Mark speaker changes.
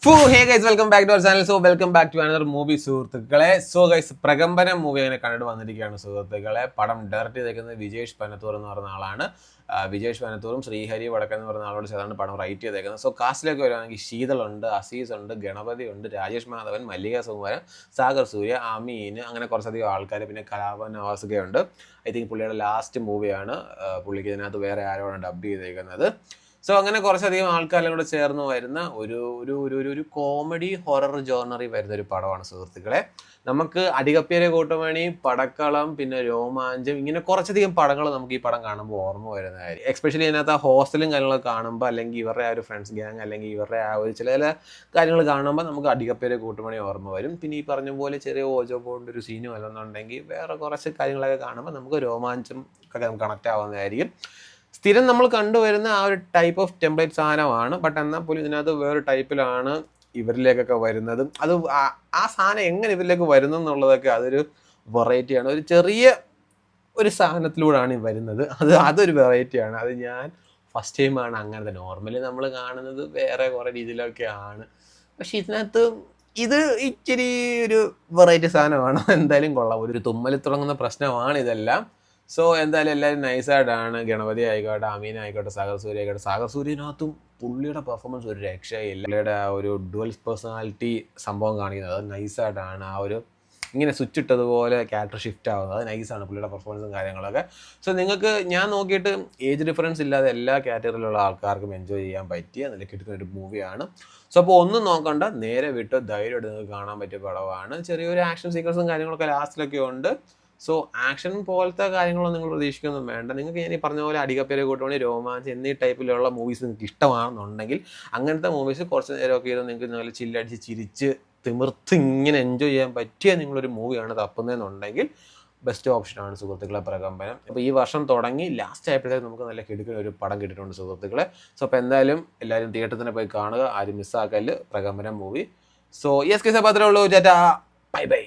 Speaker 1: Hey guys, welcome back to our channel. So welcome back to another movie സുഹൃത്തുക്കളെ. So guys, പ്രകമ്പനം movie അങ്ങനെ കണ്ടിട്ട് വന്നിരിക്കുകയാണ് സുഹൃത്തുക്കളെ. പടം ഡയറക്റ്റ് ചെയ്തേക്കുന്നത് വിജേഷ് പനത്തൂർ എന്ന് പറയുന്ന ആളാണ്. വിജേഷ് പനത്തൂറും ശ്രീഹരി വടക്കൻ എന്ന് പറയുന്ന ആളോട് ചേർന്നാണ് പടം റൈറ്റ് ചെയ്തേക്കുന്നത്. സോ കാസ്റ്റിലേക്ക് വരുവാണെങ്കിൽ ശീതൾ ഉണ്ട്, അസീസ് ഉണ്ട്, ഗണപതി ഉണ്ട്, രാജേഷ് മാധവൻ, മല്ലിക സുകുമാരൻ, സാഗർ സൂര്യ, അമീൻ, അങ്ങനെ കുറച്ചധികം ആൾക്കാർ. പിന്നെ കലാഭവൻ നവാസുകയുണ്ട്. ഐ തിങ്ക് പുള്ളിയുടെ ലാസ്റ്റ് മൂവിയാണ്. പുള്ളിക്ക് ഇതിനകത്ത് വേറെ ആരോടാണ് ഡബ് ചെയ്തേക്കുന്നത്. സോ അങ്ങനെ കുറച്ചധികം ആൾക്കാരെല്ലാം കൂടെ ചേർന്ന് വരുന്ന ഒരു കോമഡി ഹൊറർ ജോണറിൽ വരുന്ന ഒരു പടമാണ് സുഹൃത്തുക്കളെ. നമുക്ക് അടികപ്പേരെ കൂട്ടുമണി, പടക്കളം, പിന്നെ രോമാഞ്ചം, ഇങ്ങനെ കുറച്ചധികം പടങ്ങൾ നമുക്ക് ഈ പടം കാണുമ്പോൾ ഓർമ്മ വരുന്നതായിരിക്കും. എസ്പെഷ്യലി ഇതിനകത്ത് ആ ഹോസ്റ്റലും കാര്യങ്ങളൊക്കെ കാണുമ്പോൾ, അല്ലെങ്കിൽ ഇവരുടെ ആ ഒരു ഫ്രണ്ട്സ് ഗ്യാങ്, അല്ലെങ്കിൽ ഇവരുടെ ആ ഒരു ചില കാര്യങ്ങൾ കാണുമ്പോൾ നമുക്ക് അടികപ്പേരെ കൂട്ടുമണി ഓർമ്മ വരും. പിന്നെ ഈ പറഞ്ഞ പോലെ ചെറിയ ഓജോ ബോണ്ട് ഒരു സീനും അല്ലെന്നുണ്ടെങ്കിൽ വേറെ കുറച്ച് കാര്യങ്ങളൊക്കെ കാണുമ്പോൾ നമുക്ക് രോമാഞ്ചം ഒക്കെ നമുക്ക് കണക്റ്റ് ആവുന്നതായിരിക്കും. സ്ഥിരം നമ്മൾ കണ്ടുവരുന്ന ആ ഒരു ടൈപ്പ് ഓഫ് ടെംപ്ലേറ്റ് സാധനമാണ്. ബട്ട് എന്നാൽ പോലും ഇതിനകത്ത് വേറൊരു ടൈപ്പിലാണ് ഇവരിലേക്കൊക്കെ വരുന്നത്. അത് ആ സാധനം എങ്ങനെ ഇവരിലേക്ക് വരുന്നു എന്നുള്ളതൊക്കെ അതൊരു വെറൈറ്റിയാണ്. ഒരു ചെറിയ ഒരു സാധനത്തിലൂടെയാണ് ഈ വരുന്നത്. അതൊരു വെറൈറ്റിയാണ്. അത് ഞാൻ ഫസ്റ്റ് ടൈമാണ് അങ്ങനത്തെ. നോർമലി നമ്മൾ കാണുന്നത് വേറെ കുറേ രീതിയിലൊക്കെയാണ്. പക്ഷെ ഇതിനകത്ത് ഇത് ഇച്ചിരി ഒരു വെറൈറ്റി സാധനമാണ്. എന്തായാലും കൊള്ളാം. ഒരു തുമ്മലിൽ തുടങ്ങുന്ന പ്രശ്നമാണ് ഇതെല്ലാം. സോ എന്തായാലും എല്ലാവരും നൈസായിട്ടാണ്. ഗണപതി ആയിക്കോട്ടെ, അമീൻ ആയിക്കോട്ടെ, സാഗർ സൂര്യ ആയിക്കോട്ടെ. സാഗർ സൂര്യനകത്തും പുള്ളിയുടെ പെർഫോമൻസ് ഒരു രക്ഷയില്ല. പുള്ളിയുടെ ആ ഒരു ഡുവൽ പേഴ്സണാലിറ്റി സംഭവം കാണിക്കുന്നത് അത് നൈസായിട്ടാണ്. ആ ഒരു ഇങ്ങനെ സ്വിച്ച് ഇട്ടതുപോലെ ക്യാരക്ടർ ഷിഫ്റ്റ് ആവുന്നത് അത് നൈസാണ് പുള്ളിയുടെ പെർഫോമൻസും കാര്യങ്ങളൊക്കെ. സോ നിങ്ങൾക്ക് ഞാൻ നോക്കിയിട്ട് ഏജ് ഡിഫറൻസ് ഇല്ലാതെ എല്ലാ കാറ്റഗറിയിലുള്ള ആൾക്കാർക്കും എൻജോയ് ചെയ്യാൻ പറ്റിയ നല്ല കിട്ടുന്ന ഒരു മൂവിയാണ്. സോ അപ്പോൾ ഒന്നും നോക്കണ്ട, നേരെ വിട്ട് ധൈര്യമായിട്ട് നിങ്ങൾക്ക് കാണാൻ പറ്റിയ പടമാണ്. ചെറിയൊരു ആക്ഷൻ സീക്വൻസും കാര്യങ്ങളൊക്കെ ലാസ്റ്റിലൊക്കെ ഉണ്ട്. സോ ആക്ഷൻ പോലത്തെ കാര്യങ്ങളൊന്നും നിങ്ങൾ പ്രതീക്ഷിക്കൊന്നും വേണ്ട. നിങ്ങൾക്ക് ഞാൻ ഈ പറഞ്ഞ പോലെ അടികപ്പേരെ കൂട്ടുമണി, രോമാഞ്ചം എന്നീ ടൈപ്പിലുള്ള മൂവീസ് നിങ്ങൾക്ക് ഇഷ്ടമാണെന്നുണ്ടെങ്കിൽ അങ്ങനത്തെ മൂവീസ് കുറച്ച് നേരമൊക്കെ ചെയ്ത് നിങ്ങൾക്ക് നല്ല ചില്ലടിച്ച് ചിരിച്ച് തിമിർത്ത് ഇങ്ങനെ എൻജോയ് ചെയ്യാൻ പറ്റിയ നിങ്ങളൊരു മൂവിയാണ് തപ്പുന്നതെന്നുണ്ടെങ്കിൽ ബെസ്റ്റ് ഓപ്ഷനാണ് സുഹൃത്തുക്കളെ പ്രകമ്പനം. അപ്പോൾ ഈ വർഷം തുടങ്ങി ലാസ്റ്റ് ആയപ്പോഴത്തേക്ക് നമുക്ക് നല്ല കിടക്കുന്ന ഒരു പടം കിട്ടിയിട്ടുണ്ട് സുഹൃത്തുക്കളെ. സോ അപ്പോൾ എന്തായാലും എല്ലാവരും തിയേറ്ററിൽ തന്നെ പോയി കാണുക, ആരും മിസ്സാക്കല് പ്രകമ്പനം മൂവി. സോ യെസ് കേസ് അപ്പോൾ അത്രേ ഉള്ളൂ. ചേട്ടാ, ബൈ ബൈ.